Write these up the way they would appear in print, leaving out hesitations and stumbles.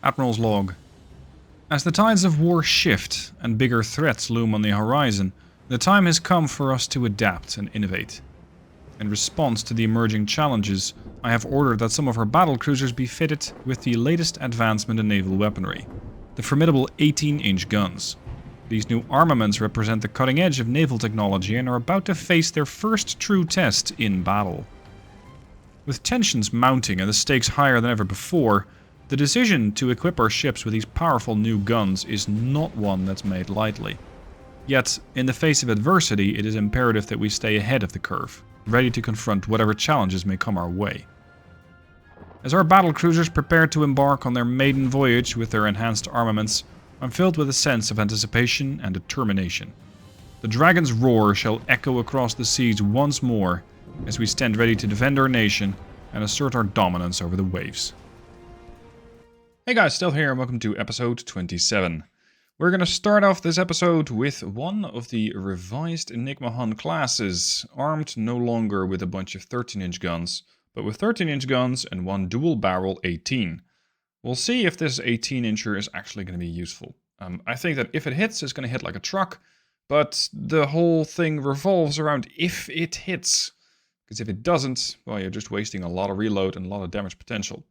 Admiral's Log. As the tides of war shift and bigger threats loom on the horizon, the time has come for us to adapt and innovate. In response to the emerging challenges, I have ordered that some of our battlecruisers be fitted with the latest advancement in naval weaponry, the formidable 18-inch guns. These new armaments represent the cutting edge of naval technology and are about to face their first true test in battle. With tensions mounting and the stakes higher than ever before, the decision to equip our ships with these powerful new guns is not one that's made lightly. Yet, in the face of adversity, it is imperative that we stay ahead of the curve, ready to confront whatever challenges may come our way. As our battlecruisers prepare to embark on their maiden voyage with their enhanced armaments, I'm filled with a sense of anticipation and determination. The dragon's roar shall echo across the seas once more as we stand ready to defend our nation and assert our dominance over the waves. Hey guys, still here and welcome to episode 27. We're going to start off this episode with one of the revised Enigma Hun classes, armed no longer with a bunch of 13-inch guns, but with 13-inch guns and one dual-barrel 18. We'll see if this 18-incher is actually going to be useful. I think that if it hits, it's going to hit like a truck, but the whole thing revolves around if it hits. Because if it doesn't, well, you're just wasting a lot of reload and a lot of damage potential.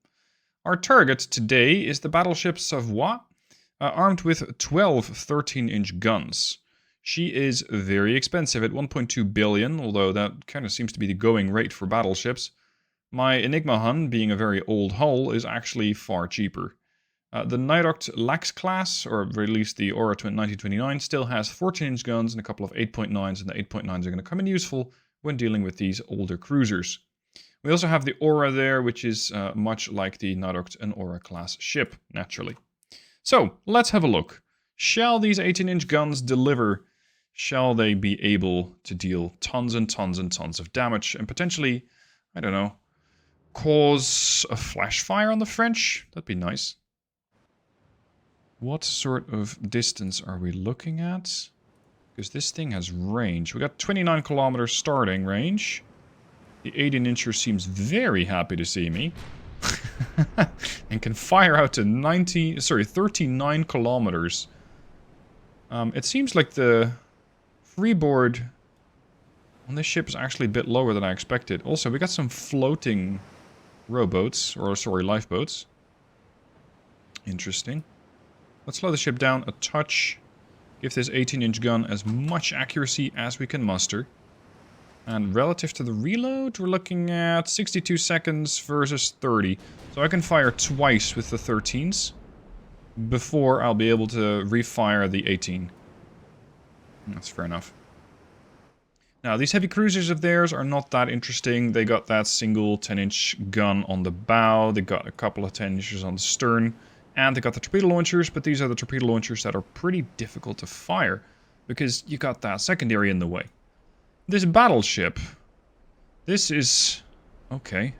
Our target today is the battleship Savoie, armed with 12 13-inch guns. She is very expensive at 1.2 billion, although that kind of seems to be the going rate for battleships. My Enigma Hun, being a very old hull, is actually far cheaper. The Nidoct Lax class, or at least the Aura 1929, still has 14-inch guns and a couple of 8.9s, and the 8.9s are going to come in useful when dealing with these older cruisers. We also have the Aura there, which is much like the Nidoct and Aura class ship, naturally. So, let's have a look. Shall these 18-inch guns deliver? Shall they be able to deal tons and tons and tons of damage and potentially, I don't know, cause a flash fire on the French? That'd be nice. What sort of distance are we looking at? Because this thing has range. We got 29 kilometers starting range. The 18-incher seems very happy to see me. And can fire out to 39 kilometers. It seems like the freeboard on this ship is actually a bit lower than I expected. Also, we got some floating rowboats, or sorry, lifeboats. Interesting. Let's slow the ship down a touch. Give this 18-inch gun as much accuracy as we can muster. And relative to the reload, we're looking at 62 seconds versus 30. So I can fire twice with the 13s before I'll be able to refire the 18. That's fair enough. Now, these heavy cruisers of theirs are not that interesting. They got that single 10-inch gun on the bow. They got a couple of 10-inches on the stern. And they got the torpedo launchers, but these are the torpedo launchers that are pretty difficult to fire because you got that secondary in the way. This battleship, this is, okay.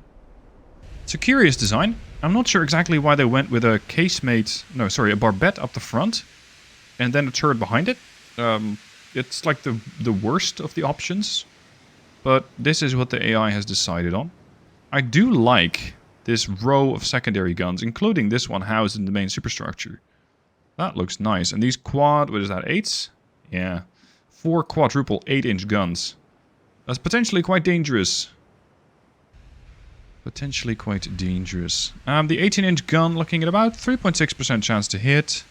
It's a curious design. I'm not sure exactly why they went with a a barbette up the front and then a turret behind it. It's like the worst of the options, but this is what the AI has decided on. I do like this row of secondary guns, including this one housed in the main superstructure. That looks nice. And these what is that, 8s? Yeah. 4 quadruple 8-inch guns. That's potentially quite dangerous. Potentially quite dangerous. The 18-inch gun looking at about 3.6% chance to hit.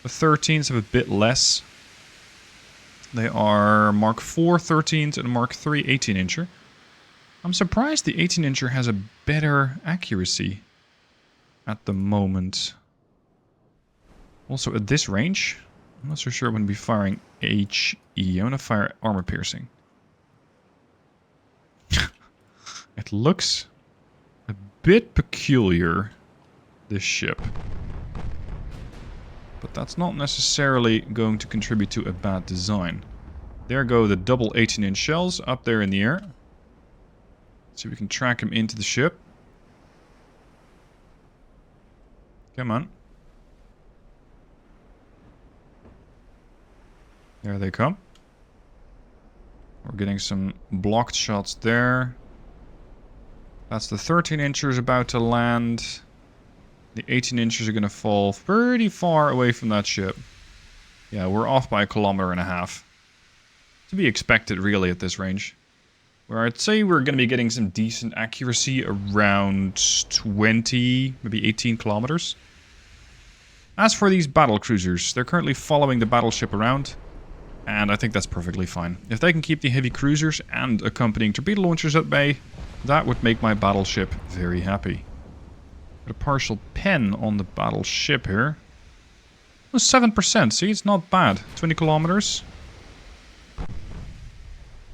The 13s have a bit less. They are Mark IV 13s and Mark III 18-incher. I'm surprised the 18-incher has a better accuracy at the moment. Also at this range, I'm not so sure I'm going to be firing HE. I'm going to fire armor piercing. It looks a bit peculiar, this ship. But that's not necessarily going to contribute to a bad design. There go the double 18-inch shells up there in the air. So we can track them into the ship. Come on. There they come. We're getting some blocked shots there. That's the 13-inchers about to land. The 18 inches are going to fall pretty far away from that ship. Yeah, we're off by 1.5 kilometers. To be expected, really, at this range. Where I'd say we're going to be getting some decent accuracy around 20, maybe 18 kilometers. As for these battle cruisers, they're currently following the battleship around. And I think that's perfectly fine. If they can keep the heavy cruisers and accompanying torpedo launchers at bay, that would make my battleship very happy. A partial pen on the battleship here. Oh, 7%. See, it's not bad. 20 kilometers.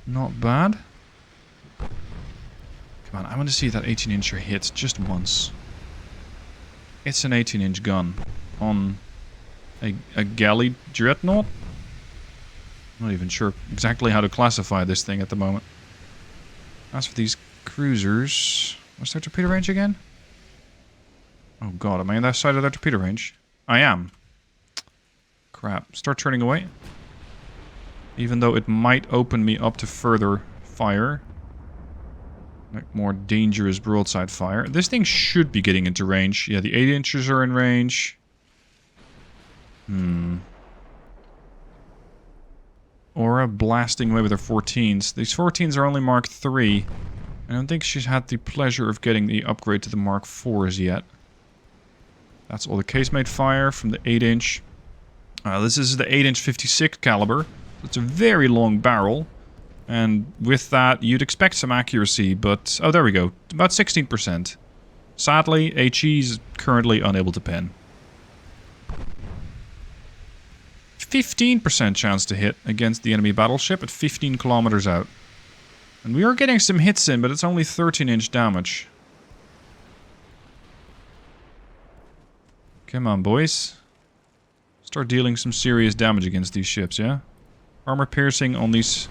Not bad. Come on, I want to see that 18-incher hit just once. It's an 18-inch gun on a galley dreadnought. I'm not even sure exactly how to classify this thing at the moment. As for these cruisers... What's their torpedo range again? Oh god, am I on that side of their torpedo range? I am. Crap. Start turning away. Even though it might open me up to further fire. Like more dangerous broadside fire. This thing should be getting into range. Yeah, the 8 inches are in range. Aura blasting away with her 14s. These 14s are only Mark 3. I don't think she's had the pleasure of getting the upgrade to the Mark 4s yet. That's all the casemate fire from the 8-inch. This is the 8-inch 56 caliber. It's a very long barrel. And with that, you'd expect some accuracy, but... Oh, there we go. About 16%. Sadly, HE is currently unable to pen. 15% chance to hit against the enemy battleship at 15 kilometers out. And we are getting some hits in, but it's only 13-inch damage. Come on, boys. Start dealing some serious damage against these ships, yeah? Armor piercing on these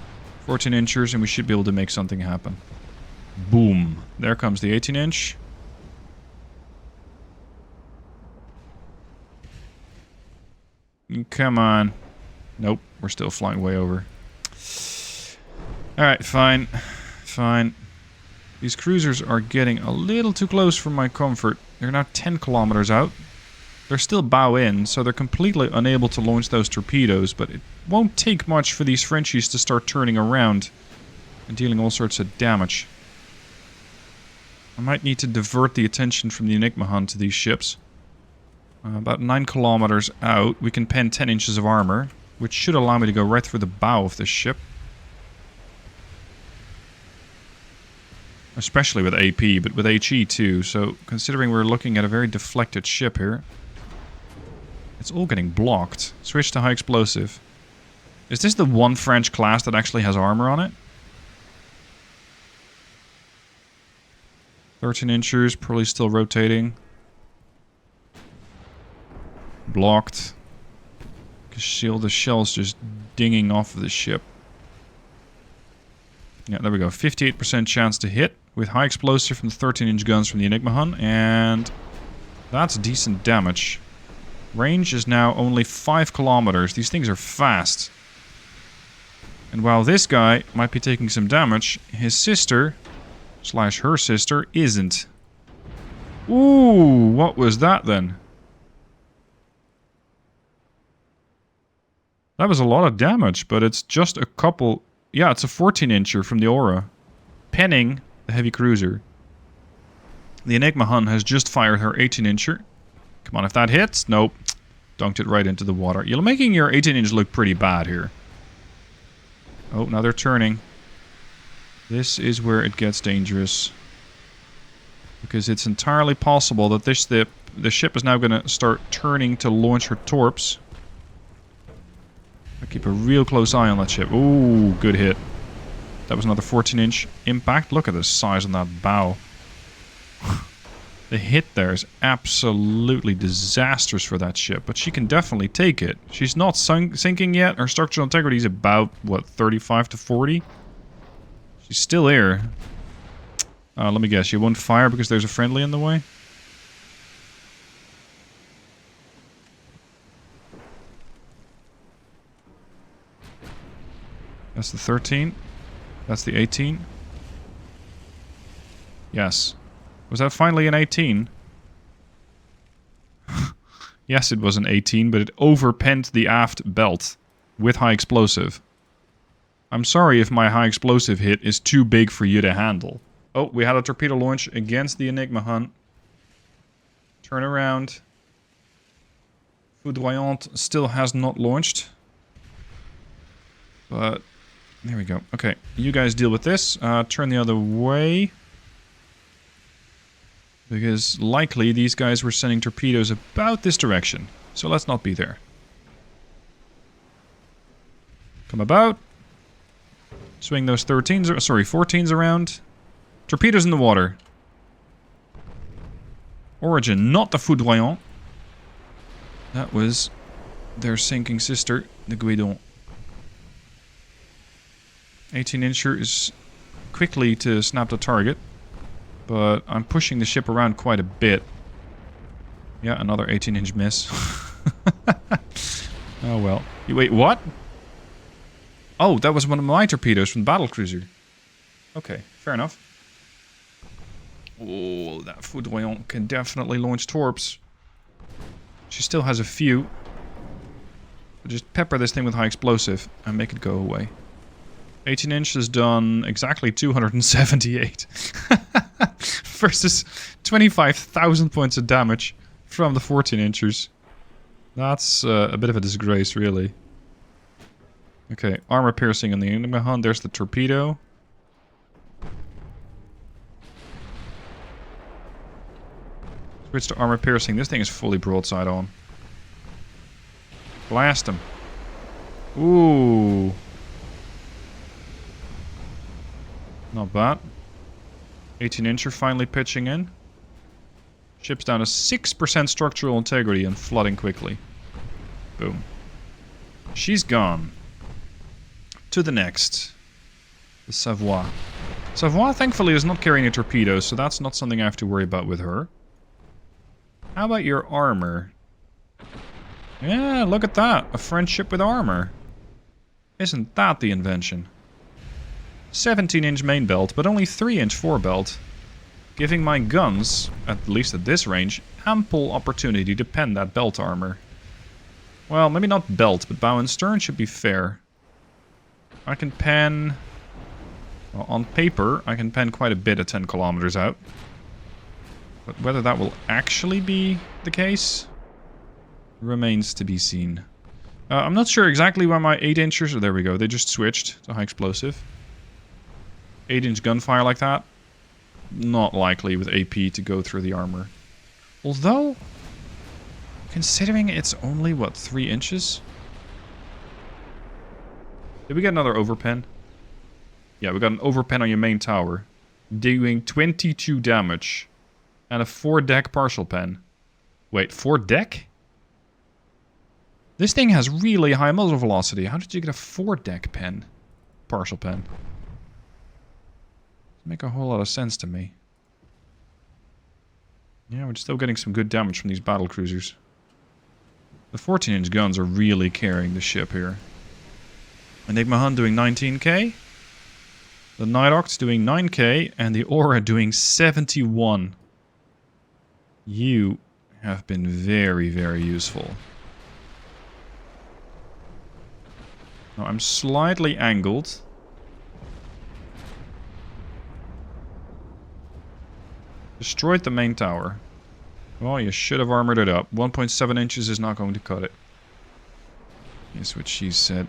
14-inchers, and we should be able to make something happen. Boom. There comes the 18-inch. Come on. Nope, we're still flying way over. Alright, fine. Fine. These cruisers are getting a little too close for my comfort. They're now 10 kilometers out. They're still bow in, so they're completely unable to launch those torpedoes, but it won't take much for these Frenchies to start turning around and dealing all sorts of damage. I might need to divert the attention from the Enigma hunt to these ships. About 9 kilometers out, we can pen 10 inches of armor, which should allow me to go right through the bow of this ship. Especially with AP, but with HE too, so considering we're looking at a very deflected ship here. It's all getting blocked. Switch to high explosive. Is this the one French class that actually has armor on it? 13 inchers, probably still rotating. Blocked. Shield, the shell's just dinging off of the ship. Yeah, there we go. 58% chance to hit with high explosive from the 13-inch guns from the Enigma Hun, and that's decent damage. Range is now only 5 kilometers. These things are fast. And while this guy might be taking some damage, his sister, slash her sister, isn't. Ooh, what was that then? That was a lot of damage, but it's just a couple... Yeah, it's a 14-incher from the Aura. Penning the heavy cruiser. The Enigma Hun has just fired her 18-incher. Come on, if that hits... Nope. Dunked it right into the water. You're making your 18-inch look pretty bad here. Oh, now they're turning. This is where it gets dangerous. Because it's entirely possible that the ship is now going to start turning to launch her torps. I keep a real close eye on that ship. Ooh, good hit. That was another 14-inch impact. Look at the size on that bow. The hit there is absolutely disastrous for that ship, but she can definitely take it. She's not sinking yet. Her structural integrity is about, what, 35 to 40? She's still here. Let me guess, she won't fire because there's a friendly in the way? That's the 13. That's the 18. Yes. Was that finally an 18? Yes, it was an 18, but it overpenned the aft belt with high explosive. I'm sorry if my high explosive hit is too big for you to handle. Oh, we had a torpedo launch against the Enigma hunt. Turn around. Foudroyant still has not launched. But, there we go. Okay, you guys deal with this. Turn the other way. Because likely these guys were sending torpedoes about this direction. So let's not be there. Come about. Swing those 14s around. Torpedoes in the water. Origin, not the Foudroyant. That was their sinking sister, the Guidon. 18-incher is quickly to snap the target. But I'm pushing the ship around quite a bit. Yeah, another 18-inch miss. Oh well. Wait, what? Oh, that was one of my torpedoes from the battlecruiser. Okay, fair enough. Oh, that Foudroyant can definitely launch torps. She still has a few. But just pepper this thing with high explosive and make it go away. 18-inch has done exactly 278. Versus 25,000 points of damage from the 14-inchers. That's a bit of a disgrace, really. Okay, armor piercing on the Enigma hunt. There's the torpedo. Switch to armor piercing. This thing is fully broadside on. Blast him. Ooh. Not bad. 18-incher finally pitching in. Ship's down to 6% structural integrity and flooding quickly. Boom. She's gone. To the next. The Savoie. Savoie, thankfully, is not carrying a torpedo, so that's not something I have to worry about with her. How about your armor? Yeah, look at that. A French ship with armor. Isn't that the invention? 17-inch main belt, but only 3-inch forebelt, giving my guns, at least at this range, ample opportunity to pen that belt armor. Well, maybe not belt, but bow and stern should be fair. I can pen... Well, on paper, I can pen quite a bit at 10 kilometers out. But whether that will actually be the case remains to be seen. I'm not sure exactly why my 8-inchers... Oh, there we go, they just switched to high explosive. 8-inch gunfire like that, not likely with AP to go through the armor. Although, considering it's only, what, 3 inches? Did we get another overpen? Yeah, we got an overpen on your main tower. Doing 22 damage. And a 4-deck partial pen. Wait, 4-deck? This thing has really high muzzle velocity. How did you get a 4-deck pen? Partial pen. Make a whole lot of sense to me. Yeah, we're still getting some good damage from these battle cruisers. The 14-inch guns are really carrying the ship here. Enigma Hunt doing 19k. The Nighthawk's doing 9k. And the Aura doing 71. You have been very, very useful. Now, I'm slightly angled. Destroyed the main tower. Well, you should have armored it up. 1.7 inches is not going to cut it. That's what she said.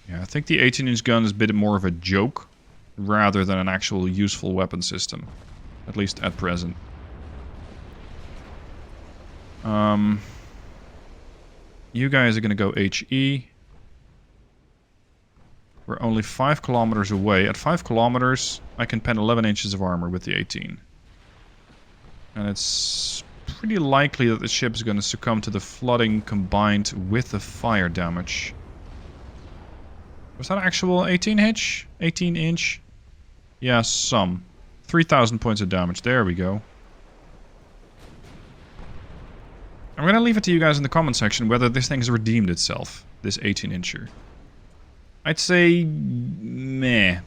Yeah, I think the 18-inch gun is a bit more of a joke rather than an actual useful weapon system. At least at present. You guys are going to go HE. We're only 5 kilometers away. At 5 kilometers, I can pen 11 inches of armor with the 18. And it's pretty likely that the ship is going to succumb to the flooding combined with the fire damage. Was that actual 18-inch? 18-inch? Yeah, some. 3,000 points of damage. There we go. I'm going to leave it to you guys in the comment section whether this thing has redeemed itself. This 18-incher. I'd say... meh.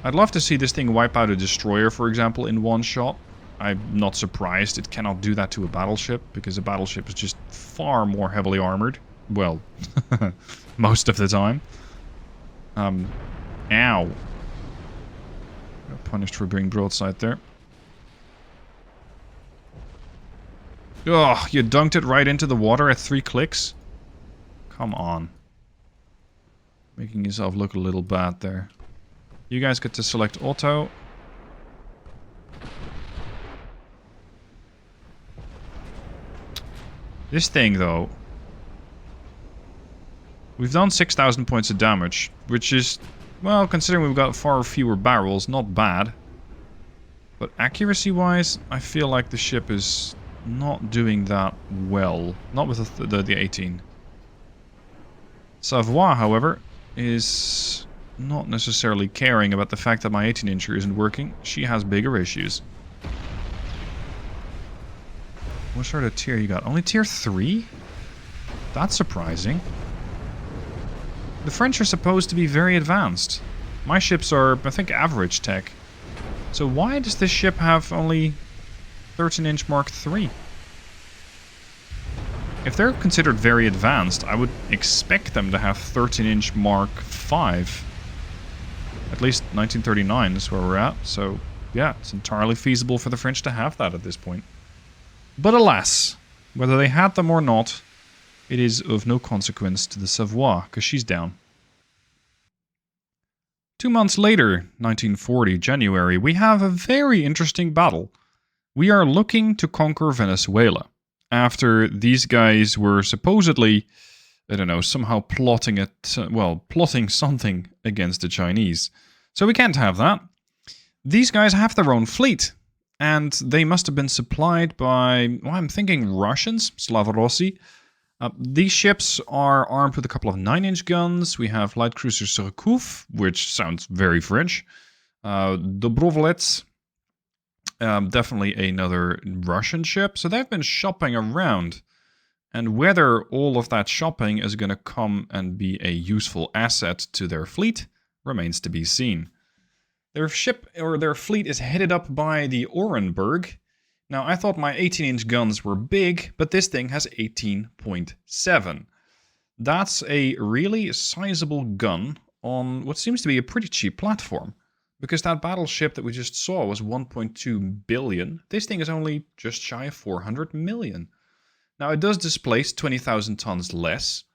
I'd love to see this thing wipe out a destroyer, for example, in one shot. I'm not surprised it cannot do that to a battleship, because a battleship is just far more heavily armored. Well, most of the time. Ow. Got punished for being broadside there. Ugh, you dunked it right into the water at 3 clicks? Come on. Making yourself look a little bad there. You guys get to select auto. This thing, though... We've done 6,000 points of damage, which is, well, considering we've got far fewer barrels, not bad. But accuracy-wise, I feel like the ship is not doing that well. Not with the 18. Savoie, however, is not necessarily caring about the fact that my 18-incher isn't working. She has bigger issues. What sort of tier you got? Only tier 3? That's surprising. The French are supposed to be very advanced. My ships are, I think, average tech. So why does this ship have only 13-inch Mark III? If they're considered very advanced, I would expect them to have 13-inch Mark V. At least 1939 is where we're at. So, yeah, it's entirely feasible for the French to have that at this point. But alas, whether they had them or not, it is of no consequence to the Savoie, because she's down. 2 months later, 1940, January, we have a very interesting battle. We are looking to conquer Venezuela. After these guys were supposedly, I don't know, somehow plotting something against the Chinese. So we can't have that. These guys have their own fleet. And they must have been supplied by, well, I'm thinking Russians, Slavorossi. These ships are armed with a couple of 9-inch guns. We have light cruiser Surcouf, which sounds very French. Dobrovolets, definitely another Russian ship. So they've been shopping around. And whether all of that shopping is going to come and be a useful asset to their fleet remains to be seen. Their ship, or their fleet, is headed up by the Orenburg. Now, I thought my 18-inch guns were big, but this thing has 18.7. That's a really sizable gun on what seems to be a pretty cheap platform. Because that battleship that we just saw was 1.2 billion. This thing is only just shy of 400 million. Now, it does displace 20,000 tons less,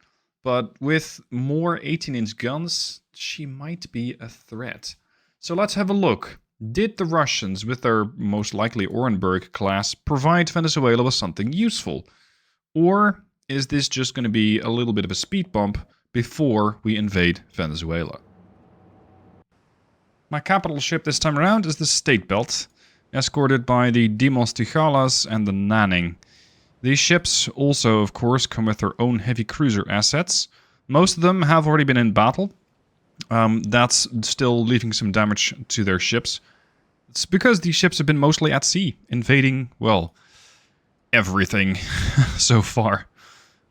but with more 18-inch guns, she might be a threat. So let's have a look. Did the Russians, with their most likely Orenburg class, provide Venezuela with something useful? Or is this just going to be a little bit of a speed bump before we invade Venezuela? My capital ship this time around is the State Belt, escorted by the Dimos Tijalas and the Nanning. These ships also, of course, come with their own heavy cruiser assets. Most of them have already been in battle. That's still leaving some damage to their ships. It's because these ships have been mostly at sea, invading, well, everything so far.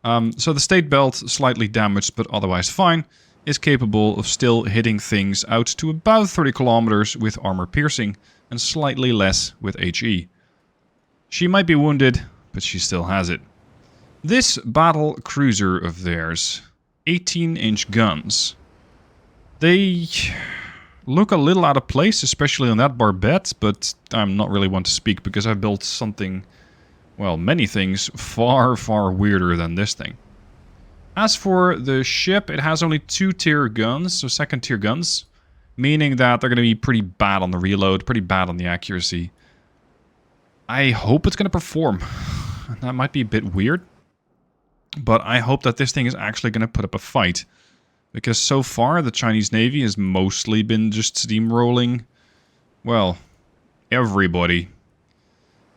So the State Belt, slightly damaged but otherwise fine, is capable of still hitting things out to about 30 kilometers with armor piercing and slightly less with HE. She might be wounded, but she still has it. This battle cruiser of theirs, 18-inch guns. They look a little out of place, especially on that barbette, but I'm not really one to speak because I've built something, well, many things far, far weirder than this thing. As for the ship, it has only 2-tier guns, so 2nd-tier guns, meaning that they're going to be pretty bad on the reload, pretty bad on the accuracy. I hope it's going to perform. That might be a bit weird, but I hope that this thing is actually going to put up a fight. Because so far, the Chinese Navy has mostly been just steamrolling, well, everybody.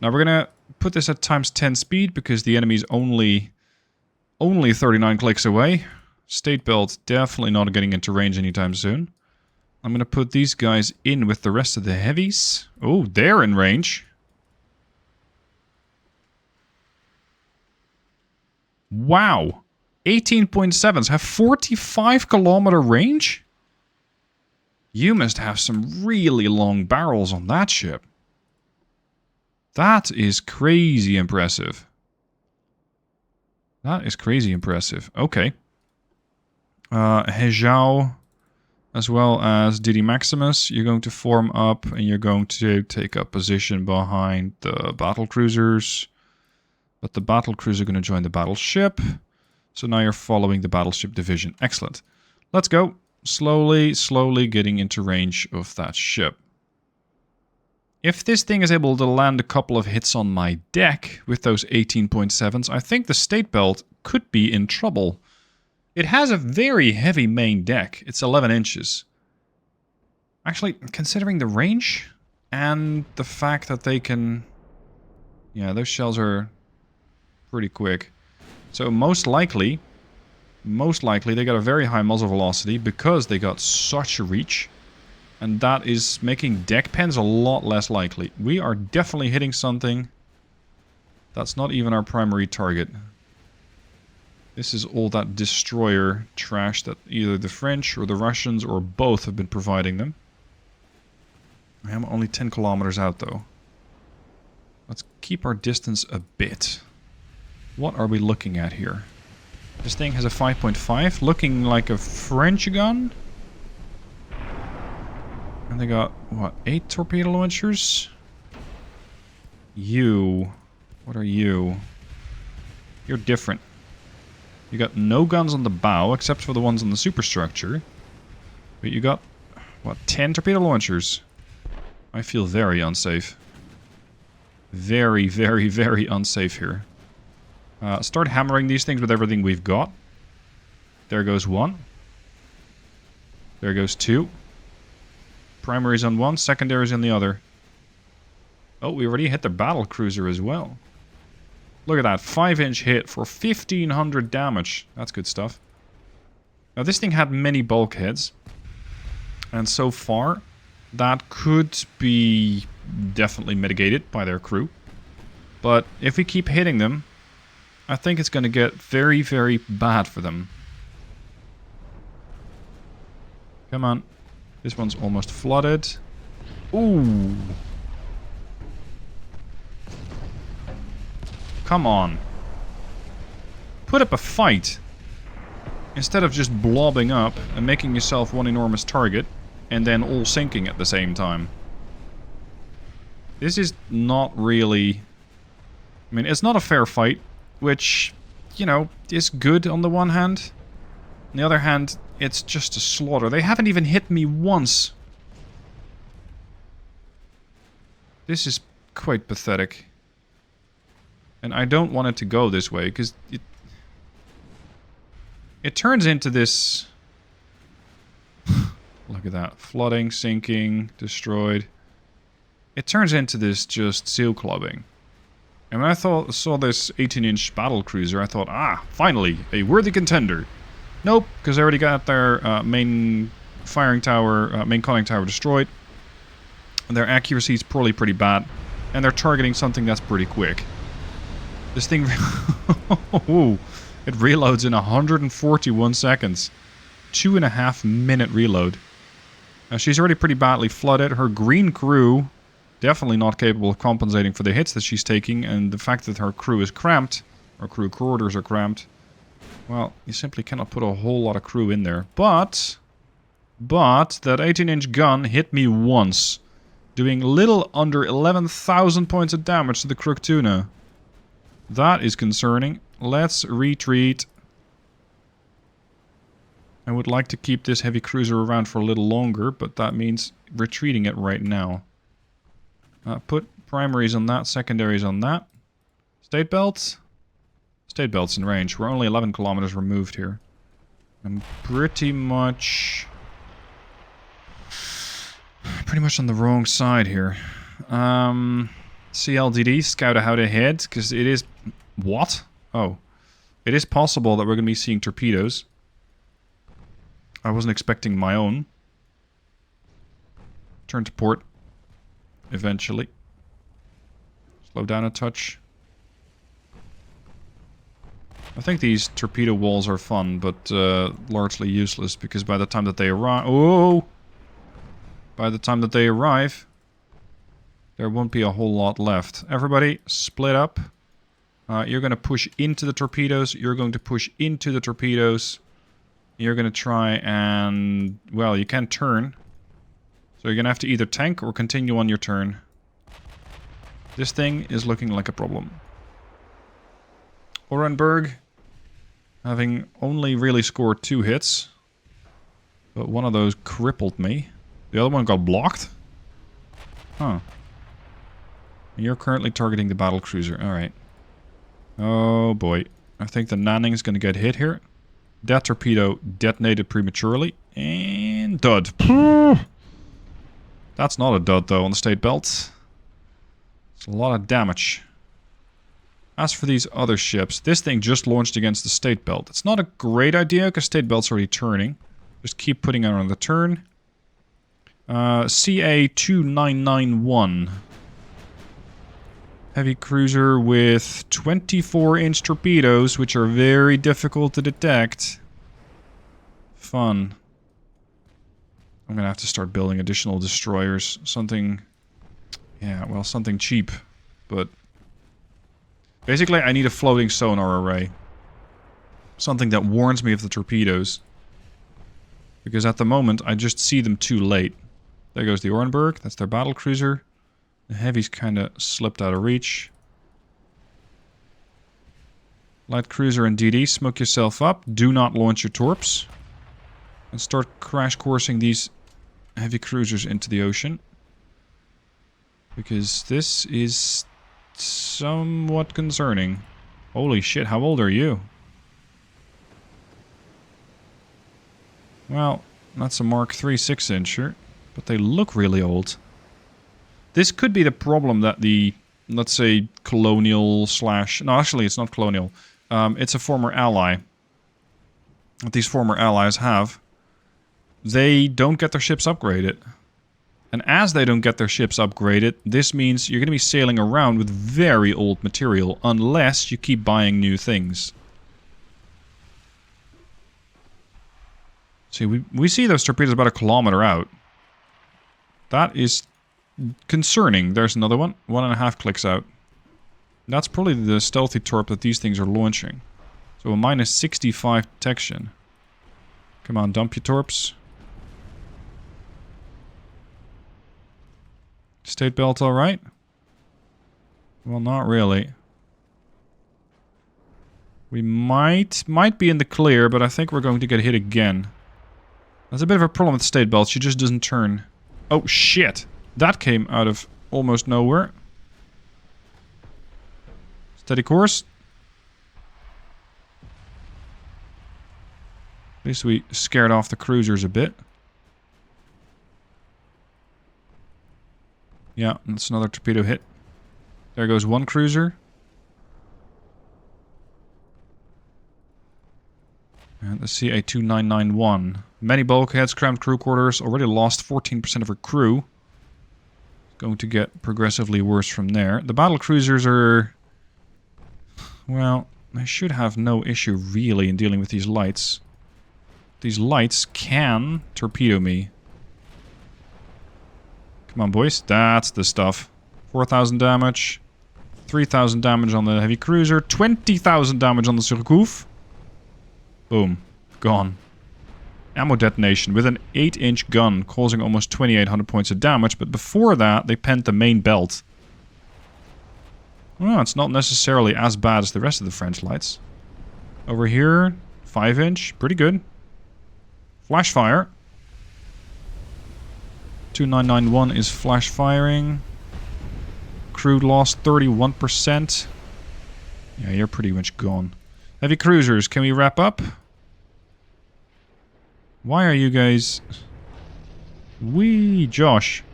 Now we're going to put this at ×10 speed because the enemy's only 39 clicks away. State Belt definitely not getting into range anytime soon. I'm going to put these guys in with the rest of the heavies. Oh, they're in range. Wow. 18.7s have 45-kilometer range? You must have some really long barrels on that ship. That is crazy impressive. That is crazy impressive. Okay. Hezhao, as well as Didi Maximus, you're going to form up and you're going to take up position behind the battle cruisers. But the battle cruisers are going to join the battleship. So now you're following the battleship division. Excellent. Let's go. Slowly, slowly getting into range of that ship. If this thing is able to land a couple of hits on my deck with those 18.7s, I think the State Belt could be in trouble. It has a very heavy main deck. It's 11 inches. Actually, considering the range and the fact that they can... Yeah, those shells are pretty quick. So most likely they got a very high muzzle velocity because they got such a reach. And that is making deck pens a lot less likely. We are definitely hitting something that's not even our primary target. This is all that destroyer trash that either the French or the Russians or both have been providing them. I am only 10 kilometers out though. Let's keep our distance a bit. What are we looking at here? This thing has a 5.5, looking like a French gun. And they got, what, 8 torpedo launchers? You. What are you? You're different. You got no guns on the bow, except for the ones on the superstructure. But you got, what, 10 torpedo launchers? I feel very unsafe. Very, very, very unsafe here. Start hammering these things with everything we've got. There goes one. There goes two. Primaries on one, secondaries on the other. Oh, we already hit the battle cruiser as well. Look at that, 5-inch hit for 1500 damage. That's good stuff. Now this thing had many bulkheads. And so far, that could be definitely mitigated by their crew. But if we keep hitting them, I think it's going to get very, very bad for them. Come on. This one's almost flooded. Ooh. Come on. Put up a fight. Instead of just blobbing up and making yourself one enormous target and then all sinking at the same time. This is not really... I mean, it's not a fair fight, which, you know, is good on the one hand. On the other hand, it's just a slaughter. They haven't even hit me once. This is quite pathetic. And I don't want it to go this way, because it turns into this... Look at that. Flooding, sinking, destroyed. It turns into this just seal clubbing. And when I saw this 18-inch battle cruiser, I thought, ah, finally, a worthy contender. Nope, because they already got their main firing tower, main conning tower destroyed. And their accuracy is probably pretty bad. And they're targeting something that's pretty quick. This thing... Ooh, it reloads in 141 seconds. 2.5 minute reload. Now she's already pretty badly flooded. Her green crew... definitely not capable of compensating for the hits that she's taking, and the fact that her crew is cramped, her crew quarters are cramped, well, you simply cannot put a whole lot of crew in there. But that 18-inch gun hit me once, doing little under 11,000 points of damage to the Crook Tuna. That is concerning. Let's retreat. I would like to keep this heavy cruiser around for a little longer, but that means retreating it right now. Put primaries on that, secondaries on that. State belts? State belts in range. We're only 11 kilometers removed here. I'm pretty much on the wrong side here. CLDD, scout out ahead, because it is... What? Oh. It is possible that we're going to be seeing torpedoes. I wasn't expecting my own. Turn to port. Eventually. Slow down a touch. I think these torpedo walls are fun, but largely useless, because by the time that they arrive... Oh! By the time that they arrive... there won't be a whole lot left. Everybody, split up. You're going to push into the torpedoes. You're going to push into the torpedoes. You're going to try and... Well, you can't turn. So you're going to have to either tank or continue on your turn. This thing is looking like a problem. Orenburg, having only really scored 2 hits. But one of those crippled me. The other one got blocked? Huh. You're currently targeting the battlecruiser. Alright. Oh boy. I think the Nanning is going to get hit here. That torpedo detonated prematurely. And dud. That's not a dud though on the state belt. It's a lot of damage. As for these other ships, this thing just launched against the state belt. It's not a great idea because state belt's already turning. Just keep putting it on the turn. CA-2991. Heavy cruiser with 24-inch torpedoes, which are very difficult to detect. Fun. I'm gonna have to start building additional destroyers. Something... Yeah, well, something cheap. But... Basically, I need a floating sonar array. Something that warns me of the torpedoes. Because at the moment, I just see them too late. There goes the Orenburg. That's their battlecruiser. The heavy's kind of slipped out of reach. Light cruiser and DD, smoke yourself up. Do not launch your torps. And start crash coursing these heavy cruisers into the ocean. Because this is somewhat concerning. Holy shit, how old are you? Well, that's a Mark III 6-incher, but they look really old. This could be the problem that the, let's say, colonial slash... No, actually, it's not colonial. It's a former ally. That these former allies have. They don't get their ships upgraded. And as they don't get their ships upgraded, this means you're going to be sailing around with very old material, unless you keep buying new things. See, we see those torpedoes about 1 kilometer out. That is concerning. There's another one. 1.5 clicks out. That's probably the stealthy torp that these things are launching. So a minus 65 detection. Come on, dump your torps. State belt alright? Well, not really. We might be in the clear, but I think we're going to get hit again. That's a bit of a problem with state belt. She just doesn't turn. Oh, shit. That came out of almost nowhere. Steady course. At least we scared off the cruisers a bit. Yeah, that's another torpedo hit. There goes one cruiser. And the CA-2991. Many bulkheads, cramped crew quarters, already lost 14% of her crew. Going to get progressively worse from there. The battle cruisers are... Well, I should have no issue really in dealing with these lights. These lights can torpedo me. Come on, boys. That's the stuff. 4,000 damage. 3,000 damage on the heavy cruiser. 20,000 damage on the Surcouf. Boom. Gone. Ammo detonation with an 8-inch gun, causing almost 2,800 points of damage, but before that, they penned the main belt. Well, it's not necessarily as bad as the rest of the French lights. Over here, 5-inch. Pretty good. Flash fire. 2991 is flash firing. Crew lost 31%. Yeah, you're pretty much gone. Heavy cruisers, can we wrap up? Why are you guys... Wee, Josh.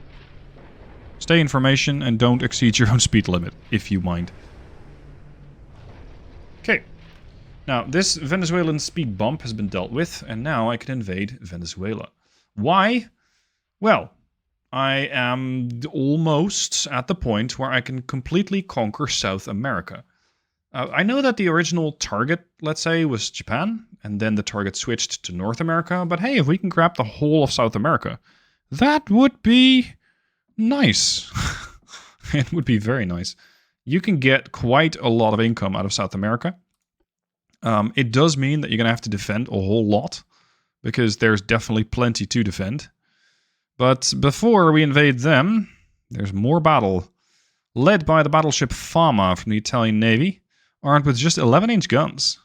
Stay in formation and don't exceed your own speed limit, if you mind. Okay. Now, this Venezuelan speed bump has been dealt with, and now I can invade Venezuela. Why? Well, I am almost at the point where I can completely conquer South America. I know that the original target, let's say, was Japan, and then the target switched to North America, but hey, if we can grab the whole of South America, that would be nice. It would be very nice. You can get quite a lot of income out of South America. It does mean that you're going to have to defend a whole lot, because there's definitely plenty to defend. But before we invade them, there's more battle. Led by the battleship Fama from the Italian Navy, armed with just 11-inch guns.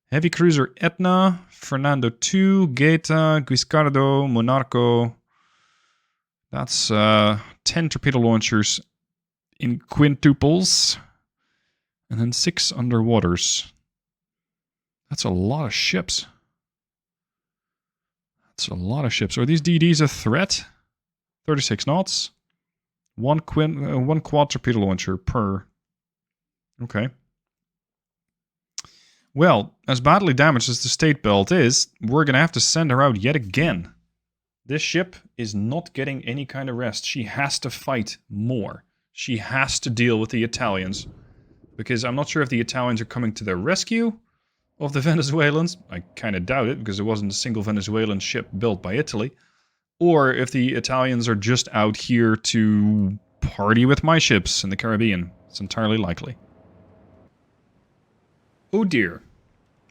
Heavy cruiser Etna, Fernando II, Gaeta, Guiscardo, Monarco. That's 10 torpedo launchers in quintuples. And then 6 underwaters. That's a lot of ships. That's a lot of ships. Are these DDs a threat? 36 knots. One quad torpedo launcher per. Okay. Well, as badly damaged as the State Belt is, we're going to have to send her out yet again. This ship is not getting any kind of rest. She has to fight more. She has to deal with the Italians. Because I'm not sure if the Italians are coming to their rescue of the Venezuelans. I kind of doubt it, because there wasn't a single Venezuelan ship built by Italy. Or if the Italians are just out here to party with my ships in the Caribbean. It's entirely likely. Oh dear.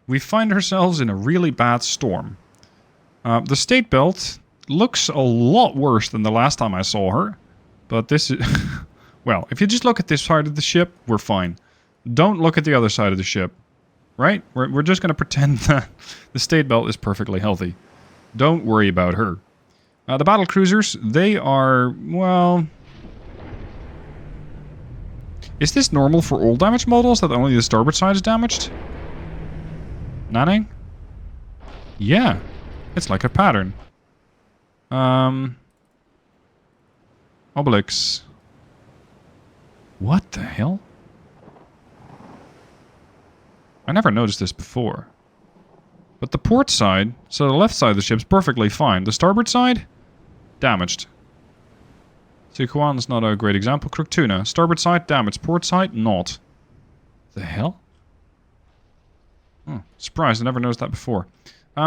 We find ourselves in a really bad storm. The State Belt looks a lot worse than the last time I saw her. But this is... well, if you just look at this side of the ship, we're fine. Don't look at the other side of the ship. Right? We're just going to pretend that the State Belt is perfectly healthy. Don't worry about her. The battle cruisers, they are, well... Is this normal for all damage models, that only the starboard side is damaged? Nanning? Yeah. It's like a pattern. Obelix. What the hell? I never noticed this before. But the port side, so the left side of the ship's perfectly fine. The starboard side? Damaged. Sichuan's not a great example. Crook Tuna. Starboard side, damaged. Port side, not. The hell? Oh, surprised, I never noticed that before.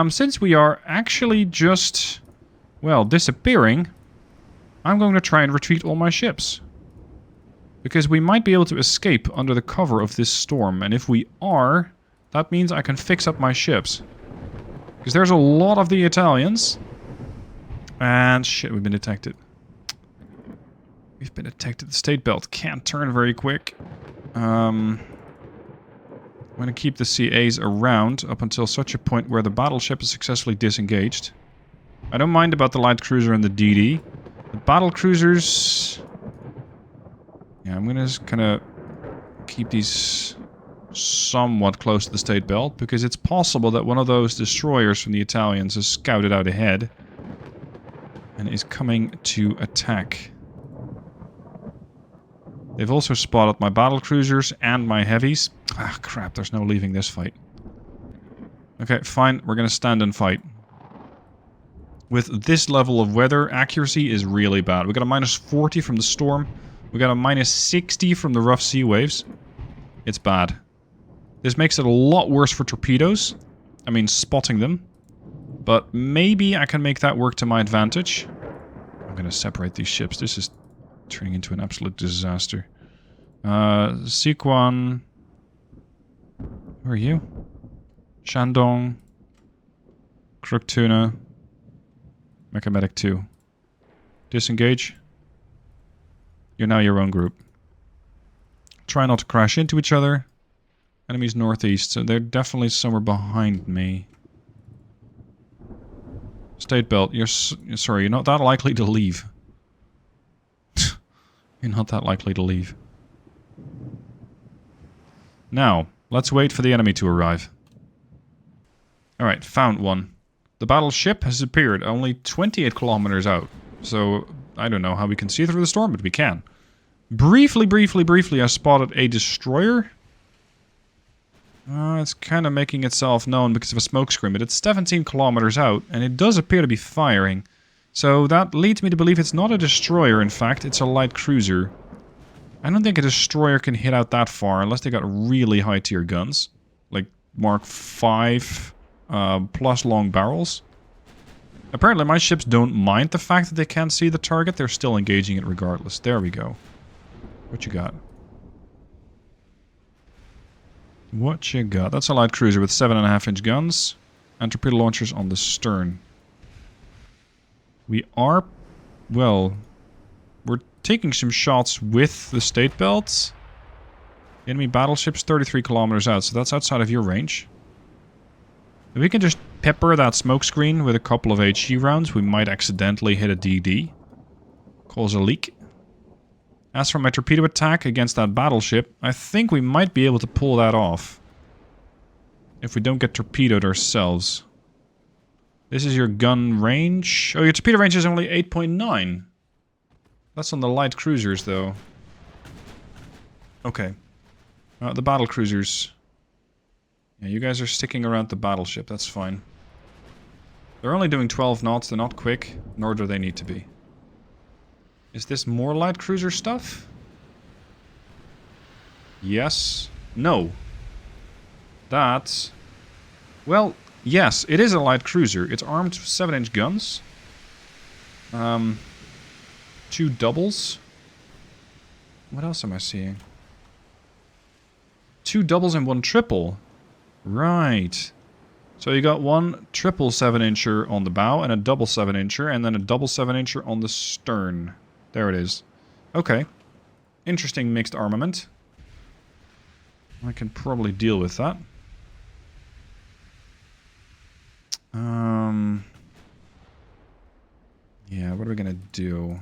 Since we are actually just, well, disappearing, I'm going to try and retreat all my ships. Because we might be able to escape under the cover of this storm. And if we are, that means I can fix up my ships. Because there's a lot of the Italians. And shit, we've been detected. We've been detected. The State Belt can't turn very quick. I'm going to keep the CAs around up until such a point where the battleship is successfully disengaged. I don't mind about the light cruiser and the DD. The battle cruisers... yeah, I'm going to just kind of keep these somewhat close to the State Belt, because it's possible that one of those destroyers from the Italians has scouted out ahead and is coming to attack. They've also spotted my battle cruisers and my heavies. Ah, crap, there's no leaving this fight. Okay, fine, we're gonna stand and fight. With this level of weather, accuracy is really bad. We got a minus 40 from the storm. We got a minus 60 from the rough sea waves. It's bad. This makes it a lot worse for torpedoes. I mean, spotting them. But maybe I can make that work to my advantage. I'm gonna separate these ships. This is turning into an absolute disaster. Sichuan. Where are you? Shandong. Crook Tuna. Mechamedic 2. Disengage. You're now your own group. Try not to crash into each other. Enemies northeast, so they're definitely somewhere behind me. State Belt, sorry, you're not that likely to leave. You're not that likely to leave. Now, let's wait for the enemy to arrive. Alright, found one. The battleship has appeared only 28 kilometers out. So, I don't know how we can see through the storm, but we can. Briefly, I spotted a destroyer. It's kind of making itself known because of a smoke screen, but it's 17 kilometers out, and it does appear to be firing. So that leads me to believe it's not a destroyer, in fact, it's a light cruiser. I don't think a destroyer can hit out that far unless they got really high tier guns. Like Mark 5 plus long barrels. Apparently my ships don't mind the fact that they can't see the target, they're still engaging it regardless. There we go. What you got? What you got? That's a light cruiser with 7.5-inch guns and torpedo launchers on the stern. We are, well, we're taking some shots with the state belts. Enemy battleship's 33 kilometers out, so that's outside of your range. If we can just pepper that smoke screen with a couple of HE rounds, we might accidentally hit a DD. Cause a leak. As for my torpedo attack against that battleship, I think we might be able to pull that off. If we don't get torpedoed ourselves. This is your gun range. Oh, your torpedo range is only 8.9. That's on the light cruisers, though. Okay. The battle cruisers. Yeah, you guys are sticking around the battleship. That's fine. They're only doing 12 knots. They're not quick, nor do they need to be. Is this more light cruiser stuff? Yes. No. That's... Well, yes, it is a light cruiser. It's armed with 7-inch guns. 2 doubles. What else am I seeing? 2 doubles and 1 triple. Right. So you got 1 triple 7-incher on the bow and a double 7-incher and then a double 7-incher on the stern. There it is. Okay. Interesting mixed armament. I can probably deal with that. Yeah, what are we gonna do?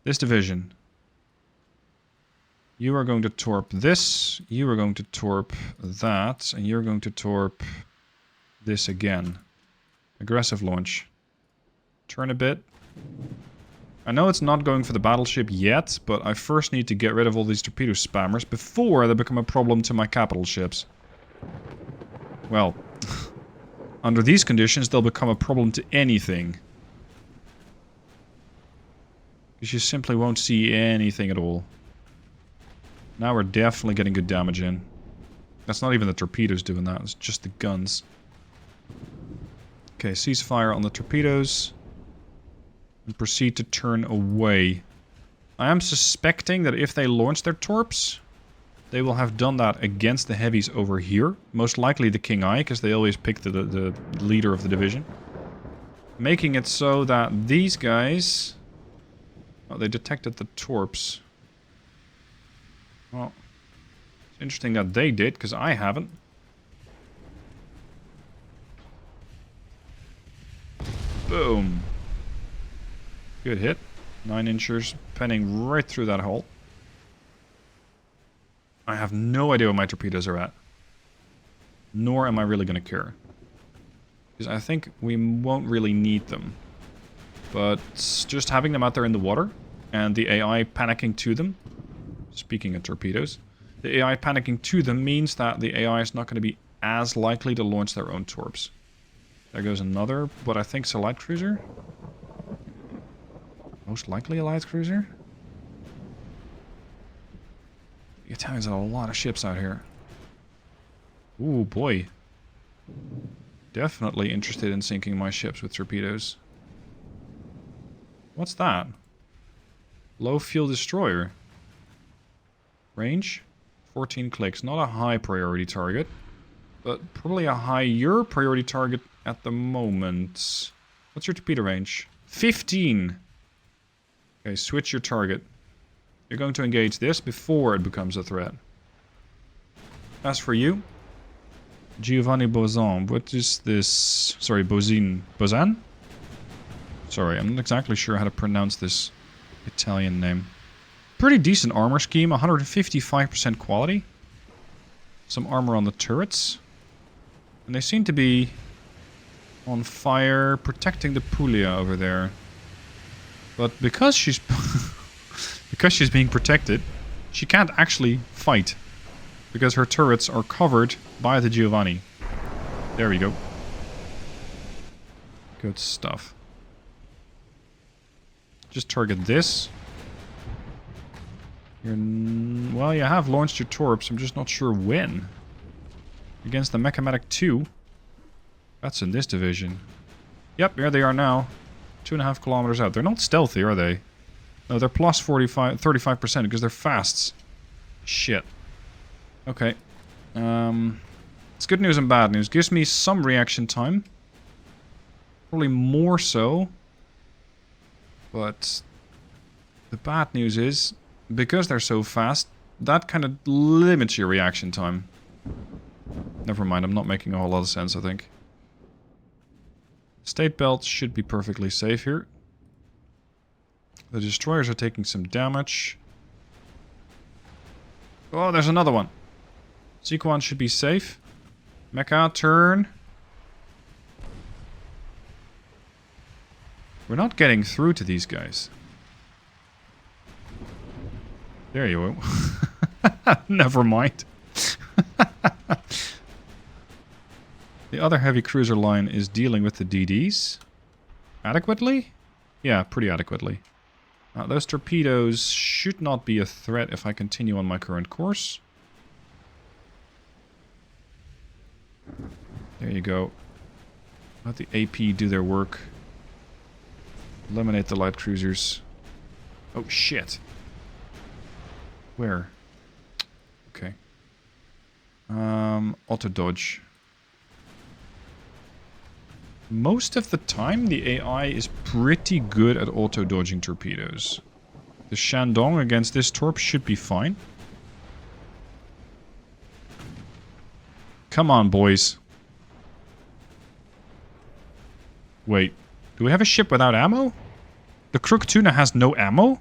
This division. You are going to torp this, you are going to torp that, and you're going to torp this again. Aggressive launch. Turn a bit. I know it's not going for the battleship yet, but I first need to get rid of all these torpedo spammers before they become a problem to my capital ships. Well, under these conditions, they'll become a problem to anything. Because you simply won't see anything at all. Now we're definitely getting good damage in. That's not even the torpedoes doing that, it's just the guns. Okay, ceasefire on the torpedoes. And proceed to turn away. I am suspecting that if they launch their torps, they will have done that against the heavies over here. Most likely the King Eye, because they always pick the leader of the division. Making it so that these guys... Oh, they detected the torps. Well, it's interesting that they did, because I haven't. Boom. Good hit. 9-inchers penning right through that hole. I have no idea where my torpedoes are at. Nor am I really going to care. Because I think we won't really need them. But just having them out there in the water and the AI panicking to them. Speaking of torpedoes. The AI panicking to them means that the AI is not going to be as likely to launch their own torps. There goes another, what I think is a light cruiser. Most likely a light cruiser. The Italians have a lot of ships out here. Ooh, boy. Definitely interested in sinking my ships with torpedoes. What's that? Low fuel destroyer. Range? 14 clicks. Not a high priority target. But probably a higher priority target at the moment. What's your torpedo range? 15! Okay, switch your target. You're going to engage this before it becomes a threat. As for you, Giovanni Bozan. What is this? Sorry, Bozin. Bozan? Sorry, I'm not exactly sure how to pronounce this Italian name. Pretty decent armor scheme, 155% quality. Some armor on the turrets. And they seem to be on fire, protecting the Puglia over there. But because she's because she's being protected, she can't actually fight. Because her turrets are covered by the Giovanni. There we go. Good stuff. Just target this. Well, you have launched your torps. I'm just not sure when. Against the Mechamatic 2. That's in this division. Yep, here they are now. 2.5 kilometers out. They're not stealthy, are they? No, they're plus 35% because they're fasts. Shit. Okay. It's good news and bad news. Gives me some reaction time. Probably more so. But the bad news is, because they're so fast, that kind of limits your reaction time. Never mind, I'm not making a whole lot of sense, I think. State belts should be perfectly safe here. The destroyers are taking some damage. Oh, there's another one. Sequan should be safe. Mecha, turn. We're not getting through to these guys. There you go. Never mind. The other heavy cruiser line is dealing with the DDs. Adequately? Yeah, pretty adequately. Those torpedoes should not be a threat if I continue on my current course. There you go. Let the AP do their work. Eliminate the light cruisers. Oh, shit. Where? Okay. Auto dodge. Most of the time, the AI is pretty good at auto-dodging torpedoes. The Shandong against this torp should be fine. Come on, boys. Wait. Do we have a ship without ammo? The Crook Tuna has no ammo?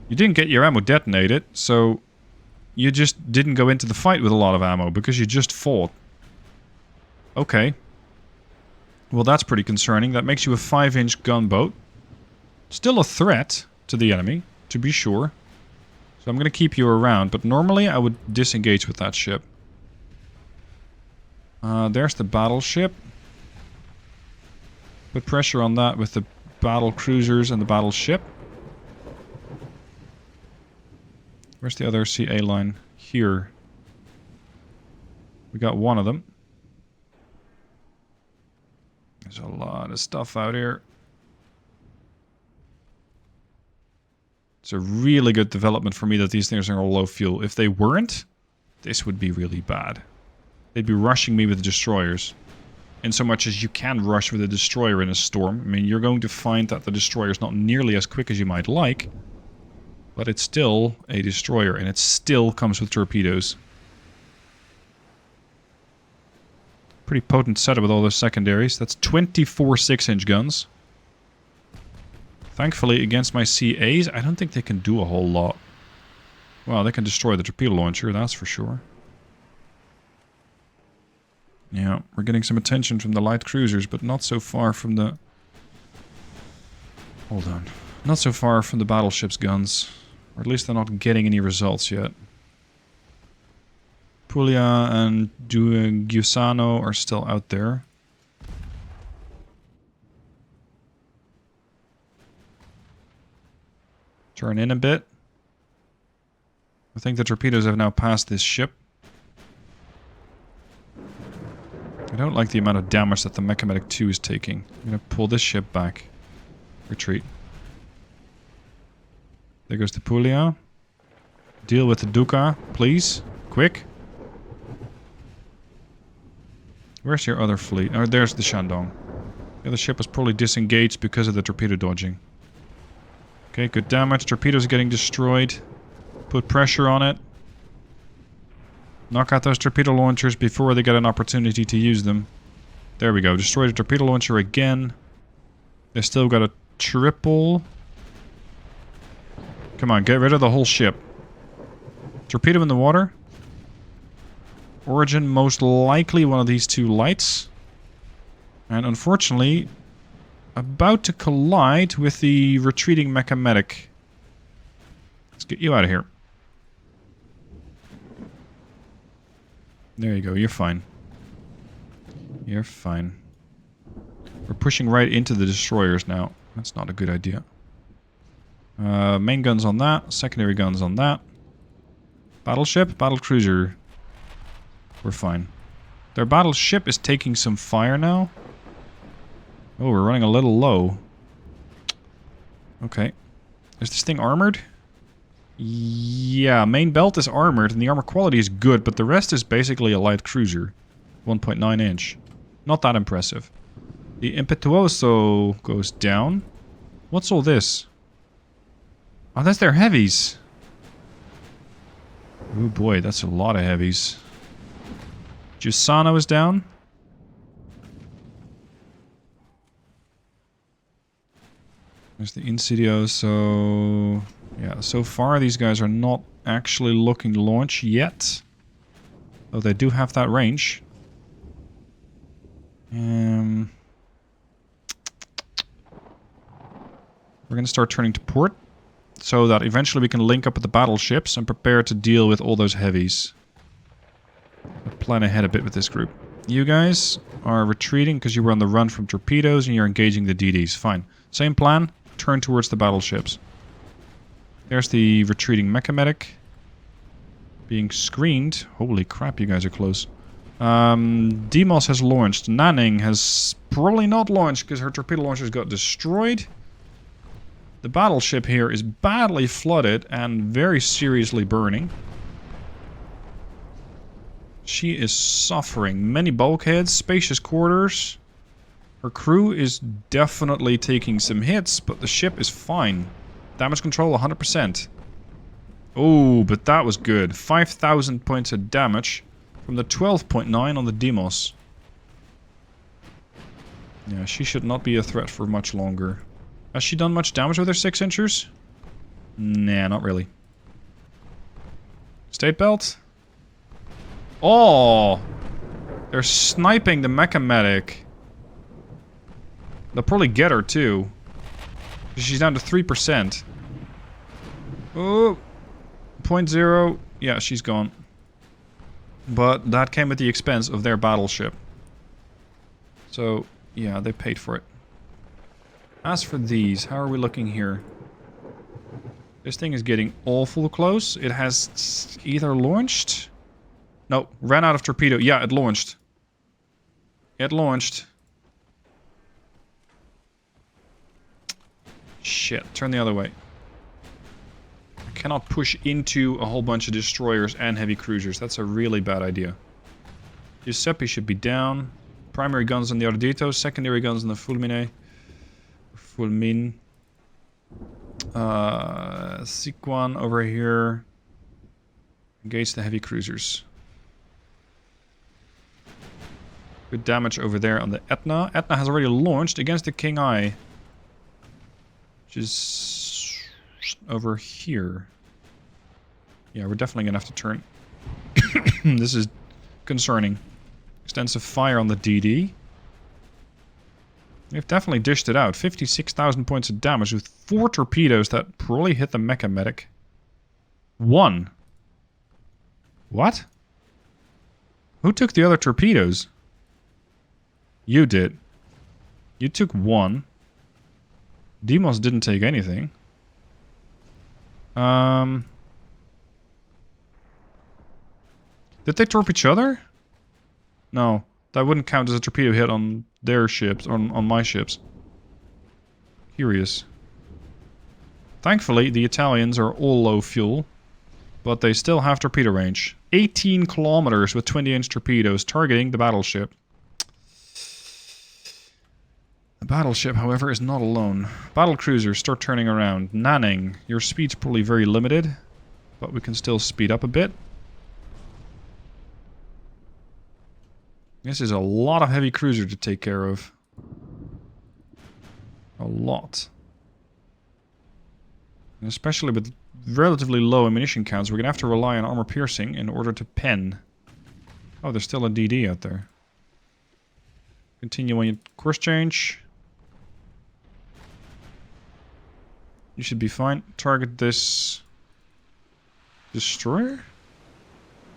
You didn't get your ammo detonated, so... you just didn't go into the fight with a lot of ammo because you just fought. Okay. Well, that's pretty concerning. That makes you a 5-inch gunboat. Still a threat to the enemy, to be sure. So I'm going to keep you around, but normally I would disengage with that ship. There's the battleship. Put pressure on that with the battle cruisers and the battleship. Where's the other CA line? Here. We got one of them. There's a lot of stuff out here. It's a really good development for me that these things are all low fuel. If they weren't, this would be really bad. They'd be rushing me with destroyers. In so much as you can rush with a destroyer in a storm. I mean, you're going to find that the destroyer is not nearly as quick as you might like. But it's still a destroyer, and it still comes with torpedoes. Pretty potent setup with all those secondaries. That's 24 6-inch guns. Thankfully, against my CAs, I don't think they can do a whole lot. Well, they can destroy the torpedo launcher, that's for sure. Yeah, we're getting some attention from the light cruisers, but not so far from the... Hold on. Not so far from the battleship's guns. Or at least they're not getting any results yet. Puglia and Gusano are still out there. Turn in a bit. I think the torpedoes have now passed this ship. I don't like the amount of damage that the Mechamatic 2 is taking. I'm going to pull this ship back. Retreat. There goes the Puglia. Deal with the Duca, please. Quick. Where's your other fleet? Oh, there's the Shandong. The other ship was probably disengaged because of the torpedo dodging. Okay, good damage. Torpedoes getting destroyed. Put pressure on it. Knock out those torpedo launchers before they get an opportunity to use them. There we go. Destroy the torpedo launcher again. They still got a triple... Come on, get rid of the whole ship. Torpedo in the water. Origin, most likely one of these two lights. And unfortunately, about to collide with the retreating Mechamatic. Let's get you out of here. There you go, you're fine. You're fine. We're pushing right into the destroyers now. That's not a good idea. Main guns on that, secondary guns on that. Battleship, battle cruiser. We're fine. Their battleship is taking some fire now. Oh, we're running a little low. Okay. Is this thing armored? Yeah, main belt is armored and the armor quality is good, but the rest is basically a light cruiser. 1.9 inch. Not that impressive. The Impetuoso goes down. What's all this? Oh, that's their heavies. Oh boy, that's a lot of heavies. Jusano is down. There's the Insidioso. Yeah, so far these guys are not actually looking to launch yet. Though they do have that range. We're going to start turning to port. So that eventually we can link up with the battleships and prepare to deal with all those heavies. I'll plan ahead a bit with this group. You guys are retreating because you were on the run from torpedoes and you're engaging the DDs. Fine. Same plan. Turn towards the battleships. There's the retreating mecha medic. Being screened. Holy crap, you guys are close. Demos has launched. Nanning has probably not launched because her torpedo launchers got destroyed. The battleship here is badly flooded and very seriously burning. She is suffering. Many bulkheads, spacious quarters. Her crew is definitely taking some hits, but the ship is fine. Damage control 100%. Oh, but that was good. 5,000 points of damage from the 12.9 on the Demos. Yeah, she should not be a threat for much longer. Has she done much damage with her 6-inchers? Nah, not really. State belt? Oh! They're sniping the mecha medic. They'll probably get her too. She's down to 3%. Oh! 0.0. Yeah, she's gone. But that came at the expense of their battleship. So, yeah, they paid for it. As for these, how are we looking here? This thing is getting awful close. It has either launched... No, ran out of torpedo. Yeah, it launched. It launched. Shit, turn the other way. I cannot push into a whole bunch of destroyers and heavy cruisers. That's a really bad idea. Giuseppe should be down. Primary guns on the Ardito, secondary guns on the Fulmine. Fulmin. Siquan over here. Engage the heavy cruisers. Good damage over there on the Etna. Etna has already launched against the King Eye. Which is over here. Yeah, we're definitely gonna have to turn. This is concerning. Extensive fire on the DD. They've definitely dished it out. 56,000 points of damage with 4 torpedoes that probably hit the mecha medic. 1. What? Who took the other torpedoes? You did. You took 1. Demos didn't take anything. Did they torp each other? No. That wouldn't count as a torpedo hit on their ships, on my ships. Curious. Thankfully, the Italians are all low fuel, but they still have torpedo range. 18 kilometers with 20-inch torpedoes targeting the battleship. The battleship, however, is not alone. Battle cruisers start turning around. Nanning, your speed's probably very limited, but we can still speed up a bit. This is a lot of heavy cruiser to take care of. A lot. And especially with relatively low ammunition counts, we're going to have to rely on armor piercing in order to pen. Oh, there's still a DD out there. Continue on your course change. You should be fine. Target this... destroyer?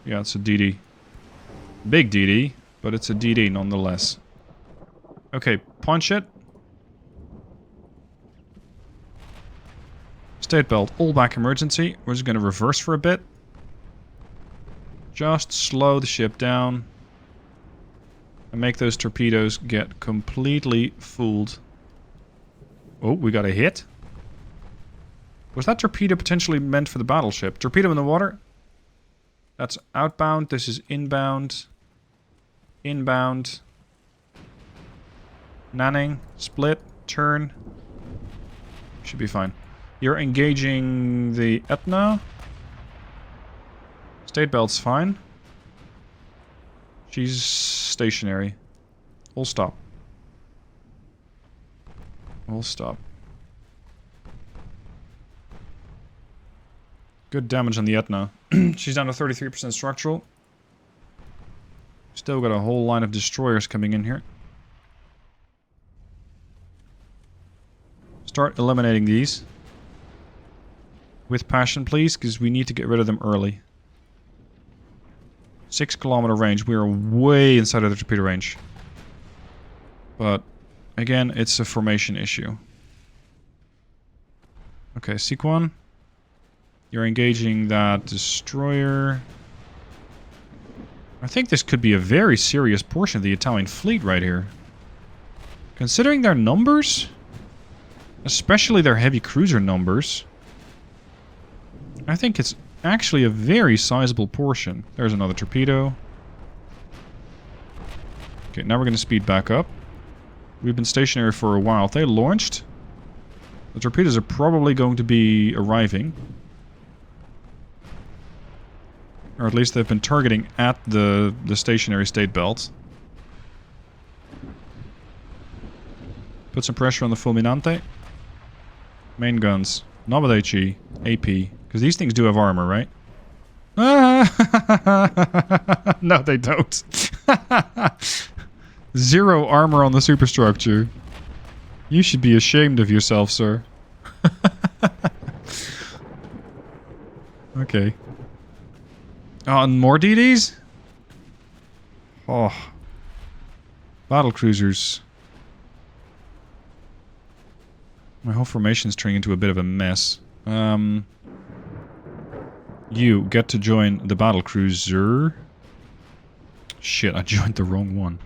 Yeah, it's a DD. Big DD. But it's a DD nonetheless. Okay, punch it. State belt, all back emergency. We're just going to reverse for a bit. Just slow the ship down. And make those torpedoes get completely fooled. Oh, we got a hit. Was that torpedo potentially meant for the battleship? Torpedo in the water? That's outbound. This is inbound. Inbound. Nanning. Split. Turn. Should be fine. You're engaging the Etna. State belt's fine. She's stationary. All stop. All stop. Good damage on the Etna. She's down to 33% structural. Still got a whole line of destroyers coming in here. Start eliminating these. With passion, please, because we need to get rid of them early. 6-kilometer range. We are way inside of the torpedo range. But, again, it's a formation issue. Okay, Sequan. You're engaging that destroyer. I think this could be a very serious portion of the Italian fleet right here. Considering their numbers, especially their heavy cruiser numbers, I think it's actually a very sizable portion. There's another torpedo. Okay, now we're going to speed back up. We've been stationary for a while. If they launched, the torpedoes are probably going to be arriving. Or at least they've been targeting at the stationary state belt. Put some pressure on the Fulminante. Main guns. Nobodaichi. AP. Because these things do have armor, right? No, they don't. 0 armor on the superstructure. You should be ashamed of yourself, sir. Okay. Oh, and more DDs? Oh. Battle cruisers. My whole formation's turning into a bit of a mess. You get to join the battle cruiser. Shit, I joined the wrong one.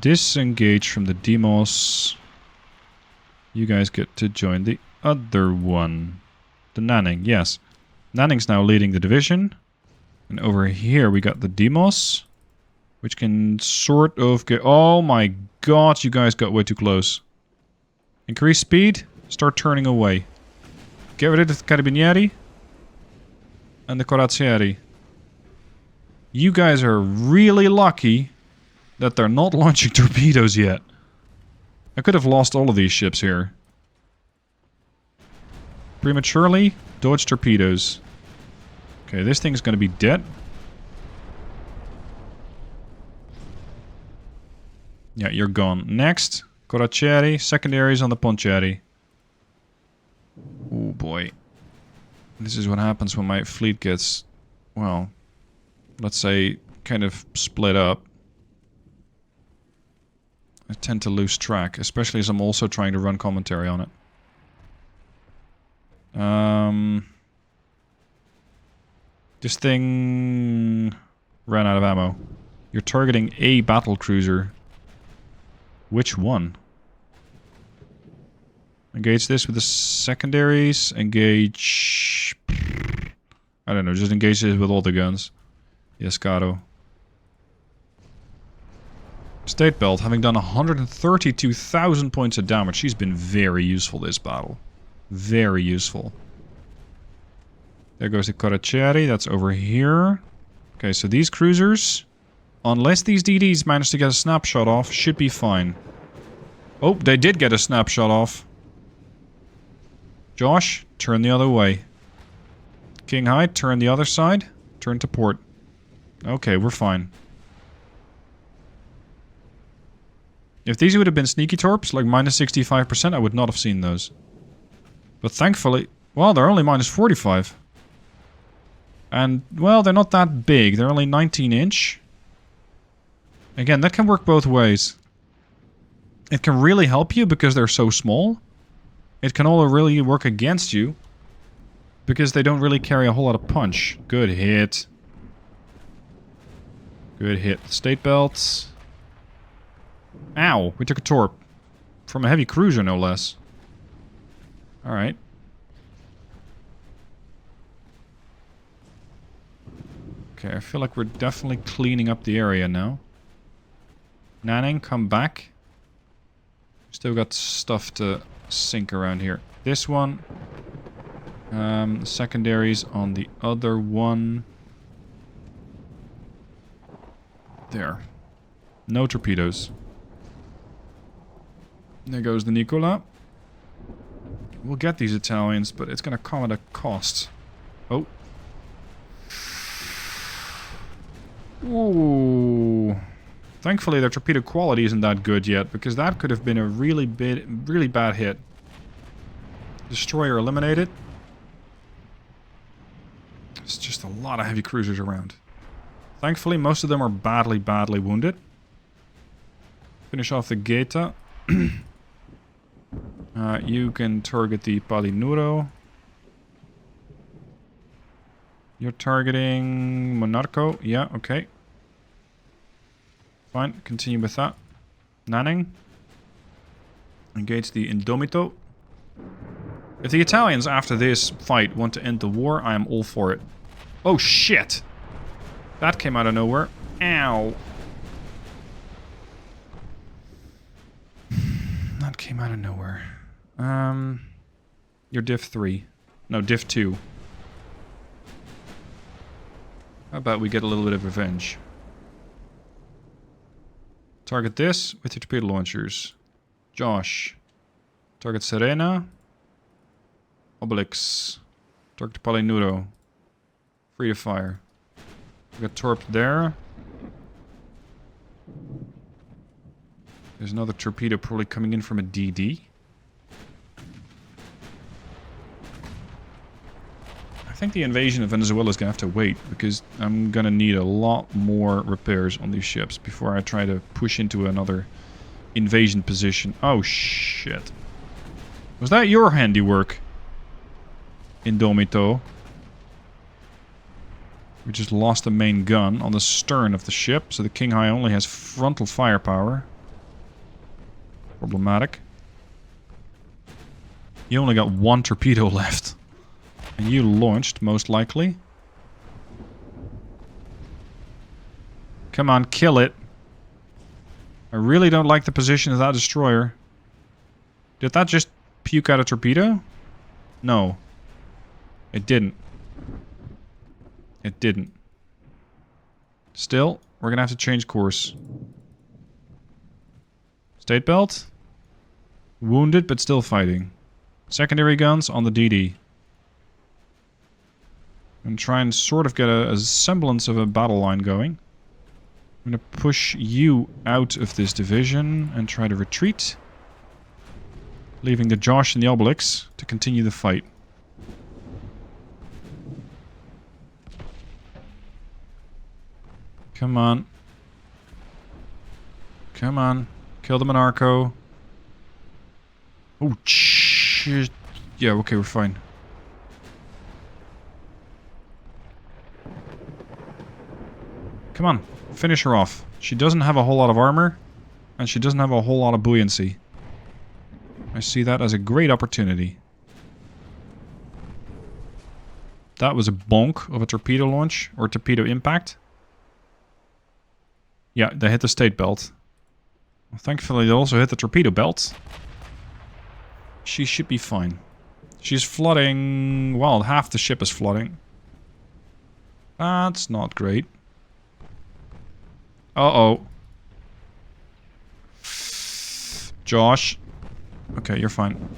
Disengage from the Demos. You guys get to join the other one. The Nanning, yes. Nanning's now leading the division. And over here we got the Demos. Which can sort of get... Oh my god, you guys got way too close. Increase speed. Start turning away. Get rid of the Carabinieri. And the Corazzieri. You guys are really lucky that they're not launching torpedoes yet. I could have lost all of these ships here. Prematurely, dodge torpedoes. Okay, this thing's gonna be dead. Yeah, you're gone. Next, Corazzieri, secondaries on the Ponchieri. Oh boy. This is what happens when my fleet gets, well, let's say, kind of split up. I tend to lose track, especially as I'm also trying to run commentary on it. This thing ran out of ammo. You're targeting a battle cruiser. Which one? Engage this with the secondaries. Engage... I don't know, just engage this with all the guns. Yes, Caro. State Belt, having done 132,000 points of damage. She's been very useful this battle. Very useful. There goes the Corazzieri, that's over here. Okay, so these cruisers, unless these DDs manage to get a snapshot off, should be fine. Oh, they did get a snapshot off. Josh, turn the other way. King Hyde, turn the other side. Turn to port. Okay, we're fine. If these would have been sneaky torps, like minus 65%, I would not have seen those. But thankfully... Well, they're only minus 45. And, well, they're not that big. They're only 19-inch. Again, that can work both ways. It can really help you because they're so small. It can also really work against you because they don't really carry a whole lot of punch. Good hit. Good hit. State belts. Ow, we took a torp. From a heavy cruiser, no less. Alright. Okay, I feel like we're definitely cleaning up the area now. Nanning, come back. Still got stuff to sink around here. This one. Secondaries on the other one. There. No torpedoes. There goes the Nicola. We'll get these Italians, but it's gonna come at a cost. Oh. Ooh. Thankfully their torpedo quality isn't that good yet, because that could have been a really bad hit. Destroyer eliminated. It's just a lot of heavy cruisers around. Thankfully most of them are badly wounded. Finish off the Gaeta. You can target the Palinuro. You're targeting Monarco. Yeah, okay. Fine, continue with that. Nanning. Engage the Indomito. If the Italians after this fight want to end the war, I am all for it. Oh shit! That came out of nowhere. Ow. That came out of nowhere. You're diff 3. No, diff 2. How about we get a little bit of revenge? Target this with your torpedo launchers. Josh. Target Serena. Obelix. Target Palinuro. Free to fire. We got torp there. There's another torpedo probably coming in from a DD. I think the invasion of Venezuela is going to have to wait, because I'm going to need a lot more repairs on these ships before I try to push into another invasion position. Oh shit. Was that your handiwork, Indomito? We just lost the main gun on the stern of the ship, so the King High only has frontal firepower. Problematic. You only got one torpedo left. And you launched, most likely. Come on, kill it. I really don't like the position of that destroyer. Did that just puke out a torpedo? No. It didn't. It didn't. Still, we're gonna have to change course. State belt. Wounded, but still fighting. Secondary guns on the DD. And try and sort of get a semblance of a battle line going. I'm going to push you out of this division and try to retreat. Leaving the Josh and the Obelix to continue the fight. Come on. Come on. Kill the Monarco. Oh, shit. Yeah, okay, we're fine. Come on, finish her off. She doesn't have a whole lot of armor, and she doesn't have a whole lot of buoyancy. I see that as a great opportunity. That was a bonk of a torpedo launch, or torpedo impact. Yeah, they hit the state belt. Well, thankfully they also hit the torpedo belt. She should be fine. She's flooding... well, half the ship is flooding. That's not great. Uh-oh. Josh. Okay, you're fine.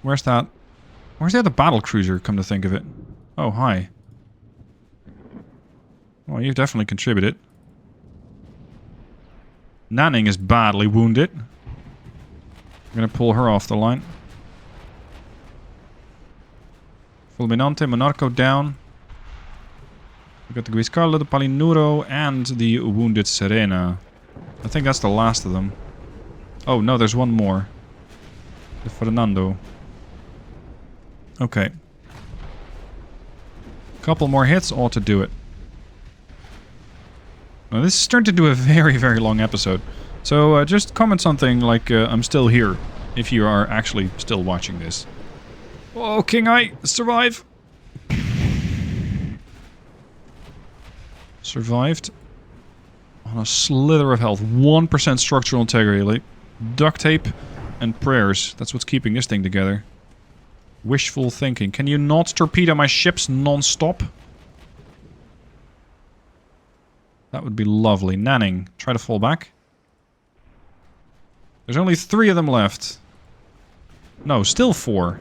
Where's that? Where's the other battle cruiser, come to think of it? Oh, hi. Well, you've definitely contributed. Nanning is badly wounded. I'm gonna pull her off the line. Fulminante, Monarco down. We got the Guiscarlo, the Palinuro, and the wounded Serena. I think that's the last of them. Oh, no, there's one more. The Fernando. Okay. Couple more hits ought to do it. Now, this turned into a very, very long episode. So just comment something like I'm still here, if you are actually still watching this. Oh, King Eye, survive! Survived. On a slither of health. 1% structural integrity. Like duct tape and prayers. That's what's keeping this thing together. Wishful thinking. Can you not torpedo my ships non-stop? That would be lovely. Nanning, try to fall back. There's only 3 of them left. No, still 4.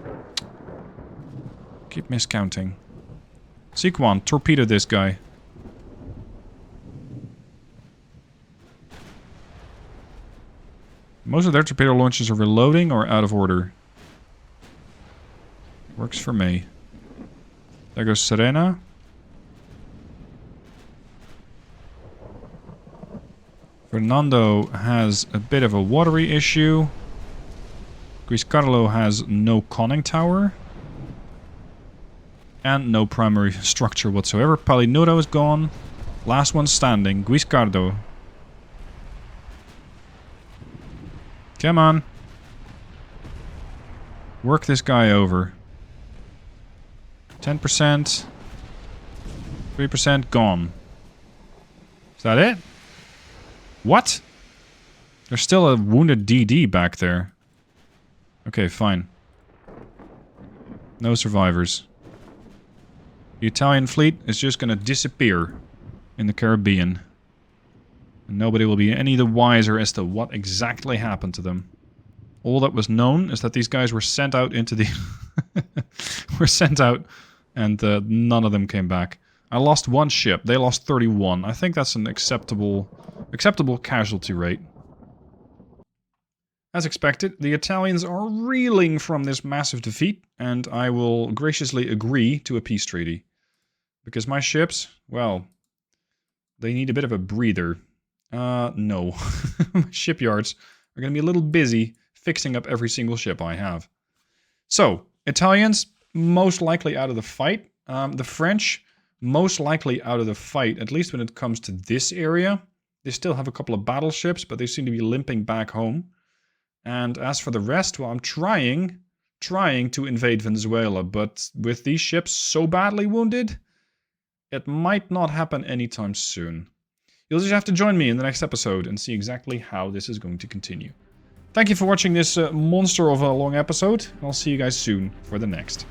Keep miscounting. Sequan, torpedo this guy. Most of their torpedo launches are reloading or out of order. Works for me. There goes Serena. Fernando has a bit of a watery issue. Guiscarlo has no conning tower. And no primary structure whatsoever. Palinuro is gone. Last one standing. Guiscardo. Come on. Work this guy over. 10%. 3% gone. Is that it? What? There's still a wounded DD back there. Okay, fine. No survivors. The Italian fleet is just gonna disappear in the Caribbean. And nobody will be any the wiser as to what exactly happened to them. All that was known is that these guys were sent out into the... were sent out and none of them came back. I lost 1 ship. They lost 31. I think that's an acceptable casualty rate. As expected, the Italians are reeling from this massive defeat, and I will graciously agree to a peace treaty. Because my ships, well, they need a bit of a breather. No. My shipyards are going to be a little busy fixing up every single ship I have. So, Italians, most likely out of the fight. The French, most likely out of the fight, at least when it comes to this area. They still have a couple of battleships, but they seem to be limping back home. And as for the rest, well, I'm trying to invade Venezuela, but with these ships so badly wounded, it might not happen anytime soon. You'll just have to join me in the next episode and see exactly how this is going to continue. Thank you for watching this monster of a long episode. I'll see you guys soon for the next.